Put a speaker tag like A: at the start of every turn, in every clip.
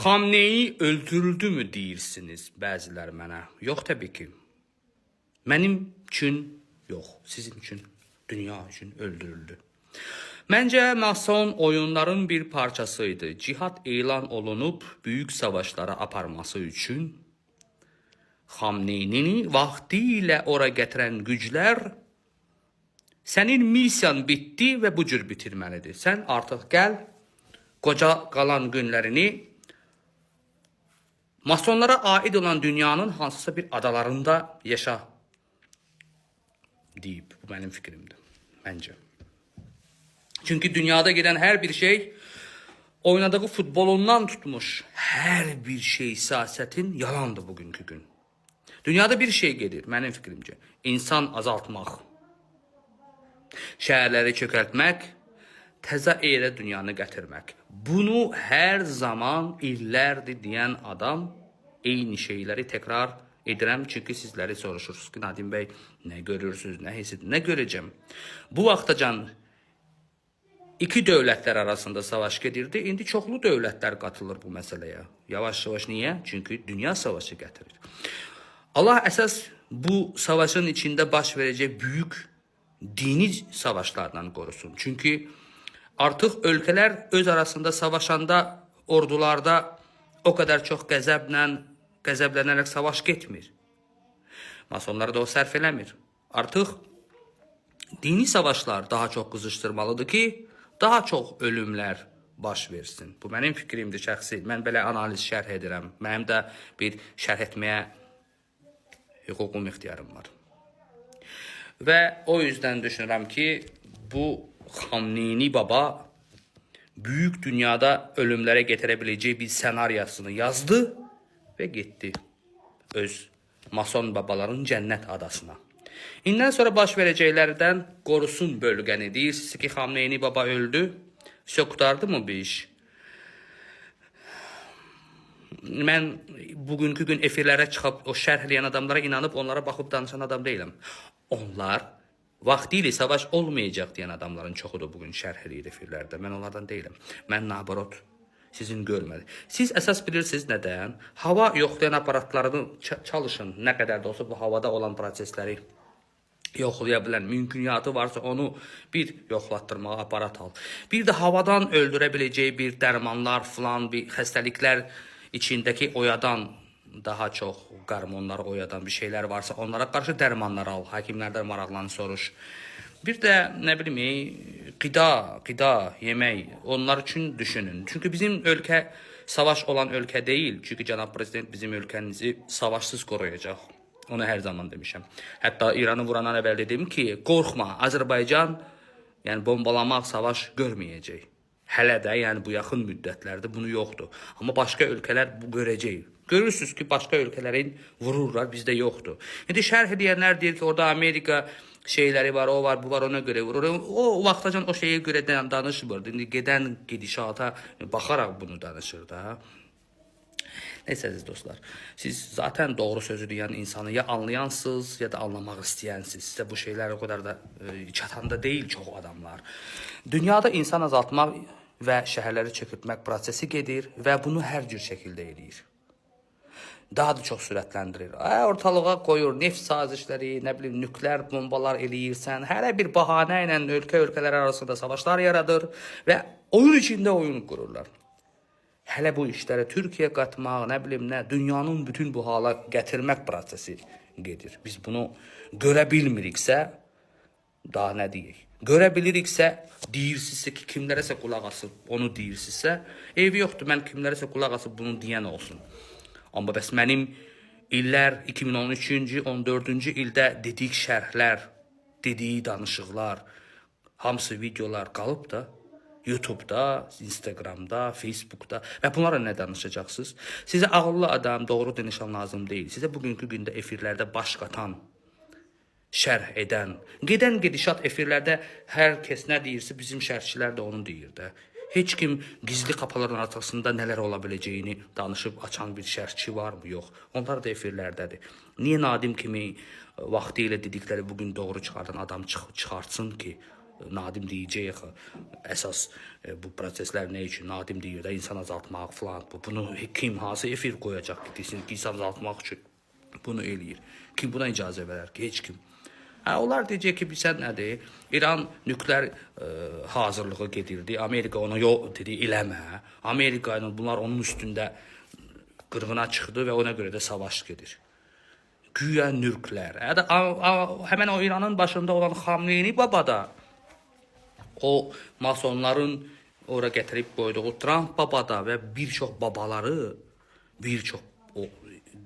A: Xamneyi öldürüldü mü deyirsiniz bəzilər mənə? Yox, təbii ki. Mənim üçün yox, sizin üçün, dünya üçün öldürüldü. Məncə, mason oyunların bir parçasıydı. Cihad elan olunub büyük savaşlara aparması üçün Xamneyini vaxtı ilə ora gətirən güclər sənin misyan bitdi və bu cür bitirməlidir. Sən artıq gəl, qoca qalan günlərini masonlara aid olan dünyanın hansısa bir adalarında yaşa deyib. Bu mənim fikrimdir, məncə. Çünki dünyada gedən hər bir şey, oynadığı futbolundan tutmuş hər bir şey siyasətin yalandır bugünkü gün. Dünyada bir şey gedir, mənim fikrimcə. İnsan azaltmaq, şəhərləri çökəltmək, təzə eyrə dünyanı gətirmək. Bunu hər zaman illərdir deyən adam eyni şeyləri təkrar edirəm. Çünki sizləri soruşursunuz ki, Nadim bəy, nə görürsünüz, nə hiss edin, nə görəcəm? Bu vaxtacan iki dövlətlər arasında savaş gedirdi. İndi çoxlu dövlətlər qatılır bu məsələyə. Yavaş-yavaş niyə? Çünki dünya savaşı gətirir. Allah əsas bu savaşın içində baş verəcək büyük dini savaşlardan qorusun. Çünki artıq ölkələr öz arasında savaşanda ordularda o kadar çox qəzəblənərək savaş getmir. Masonlar da o sərf eləmir. Artıq dini savaşlar daha çox qızışdırmalıdır ki, daha çox ölümlər baş versin. Bu mənim fikrimdir şəxsi. Mən belə analiz şərh edirəm. Mənim də bir şərh etməyə hüququm, ixtiyarım var. Və o yüzden düşünürəm ki, bu Xamneyi baba büyük dünyada ölümlərə getirə biləcək bir senaryasını yazdı və getdi öz mason babaların cənnət adasına. İndən sonra baş verəcəklərdən qorusun bölgəni. Deyirsiniz ki, Xamneyi baba öldü. Qurtardı mı bu iş? Mən bugünkü gün efirlərə çıxıb o şərh eləyən adamlara inanıb onlara baxıb danışan adam deyiləm. Onlar vaxtilə savaş olmayacaq deyən adamların çoxudur bugün şərh eləyir efirlərdə. Mən onlardan deyiləm. Mən nabarot sizin görmədim. Siz əsas bilirsiniz nədən? Hava yoxlayan aparatlarını çalışın. Nə qədər də olsa bu havada olan prosesləri yoxlaya bilən mümkünatı varsa onu bir yoxlatdırmağa aparat al. Bir də havadan öldürə biləcəyi bir dərmanlar falan, bir xəstəliklər içindəki oyadan daha çox qarmonları oyadan bir şeylər varsa onlara qarşı dərmanlar al. Hakimlərdən maraqlanı soruş. Bir də nə bilim qida, yemək onlar üçün düşünün. Çünki bizim ölkə savaş olan ölkə deyil. Çünki cənab prezident bizim ölkənizi savaşsız qoruyacaq. Onu hər zaman demişəm. Hətta İranı vurandan əvvəl dedim ki, qorxma, Azərbaycan yəni bombalamaq, savaş görməyəcək. Hələ də, yəni bu yaxın müddətlərdə bunu yoxdur. Amma başqa ölkələr bu görəcək. Görürsünüz ki, başqa ölkələrin vururlar, bizdə yoxdur. İndi şərh edənlər deyir ki, orada Amerika şeyləri var, o var, bu var, ona görə vurur. O vaxtacan o şeyə görə danışmır. İndi gedən gedişata baxaraq bunu danışır da. Neyse siz dostlar, siz zaten doğru sözü diyen insanı ya anlayansınız ya da anlamak istəyənsiniz. Size bu şeyler o kadar da çatanda değil çok adamlar. Dünyada insan azaltmaq və şəhərləri çökürtmək prosesi gedir və bunu hər cür şəkildə eləyir. Daha da çox sürətləndirir. Ortalığa qoyur neft sazişləri, nə bilim nükleer bombalar eləyirsən. Hər bir bahanə ilə ölkələr arasında savaşlar yaradır və oyun içində oyun qururlar. Hələ bu işlərə Türkiyə qatmaq, nə bilim nə, dünyanın bütün bu hala gətirmək prosesi gedir. Biz bunu görə bilmiriksə, daha nə deyək? Görə biliriksə, deyirsinizsə ki, kimlərəsə qulaq asıb, onu deyirsinizsə, eybi yoxdur, mən kimlərəsə qulaq asıb bunu deyən olsun. Amma bəs mənim illər 2013-cü, 14-cü ildə dedik şərhlər, dediyi danışıqlar, hamısı videolar qalıb da, YouTube'da, Instagram'da, Facebook'da və bunlara nə danışacaqsınız? Sizə ağıllı adam, doğru danışan lazım deyil. Sizə bugünkü gündə efirlərdə baş qatan, şərh edən, gedən gedişat efirlərdə hər kəs nə deyirsə, bizim şərhçilər də onu deyir də. Heç kim gizli qapıların arasında nələr ola biləcəyini danışıb açan bir şərhçi var mı? Yox. Onlar da efirlərdədir. Niyə Nadim kimi vaxtı ilə dedikləri bugün doğru çıxardan adam çıxartsın ki, Nadim deyəcək əsas bu proseslər nə üçün Nadim deyir də insan azaltmaq falan bunu kim hansı efir qoyacaq ki, insan azaltmaq üçün bunu eləyir. Kim buna icazə verər ki? Heç kim. Onlar deyəcək ki, sən nədir? İran nükleer hazırlığı gedirdi. Amerika ona yox dedi, eləmə. Amerika ilə bunlar onun üstündə qırğına çıxdı və ona görə də savaş gedir. Güya nükleer. Həmən o İranın başında olan Xamneyni baba da o masonların ora gətirib qoyduğu Trump baba da və bir çox babaları, bir çox o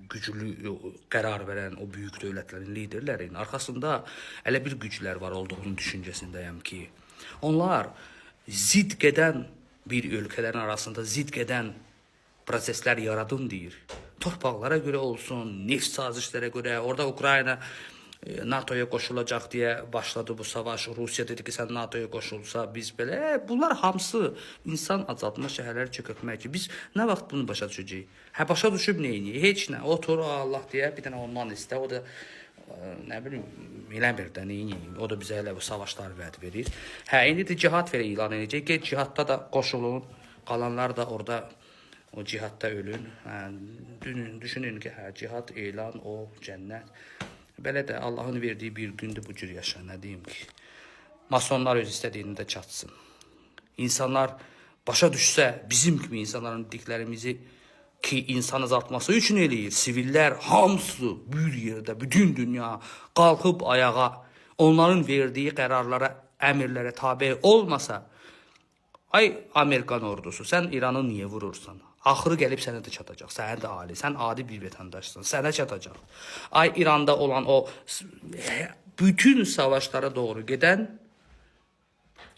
A: güclü qərar verən o böyük dövlətlərin liderlərinin arxasında elə bir güclər var olduğunu düşüncəsindəyəm ki, onlar zid gedən bir ölkələrin arasında zid gedən proseslər yaradın deyir. Torpaqlara görə olsun, neft sazişlərə görə, orada Ukrayna NATO'ya qoşulacaq deyə başladı bu savaş. Rusiya dedi ki, sən NATO'ya qoşulsa biz belə. Bunlar hamısı insan azaltma şəhərləri çökürtmək ki, biz nə vaxt bunu başa düşəcəyik? Başa düşüb neyini? Heç nə. Otur Allah deyə bir dənə ondan istə. O da nə bilim eləmir də neyini? O da bizə elə bu savaşlar vəd verir. İndi də cihad verə ilan edəcək. Get cihadda da qoşulun. Qalanlar da orada o cihadda ölün. Düşünün ki, cihad elan, o cənnət. Belə də Allahın verdiyi bir gündür bu cür yaşa, nə deyim ki. Masonlar öz istədiyini də çatsın. İnsanlar başa düşsə, bizim kimi insanların dediklərimizi ki, insan azaltması üçün eləyir. Siviller hamısı bir yerdə, bütün dünya qalxıb ayağa, onların verdiyi qərarlara, əmirlərə tabe olmasa, ay Amerikan ordusu, sən İranı niyə vurursan? Axırı gəlib sənə də çatacaq. Sən də ali, sən adi bir vətəndaşsın. Sənə çatacaq. Ay İranda olan o bütün savaşlara doğru gedən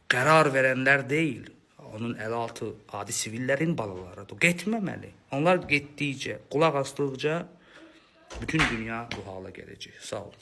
A: qərar verənlər deyil. Onun əl altı adi sivillerin balalarıdır. Getməməli. Onlar getdikcə, qulaq asdıqca bütün dünya bu hala gələcək. Sağ olun.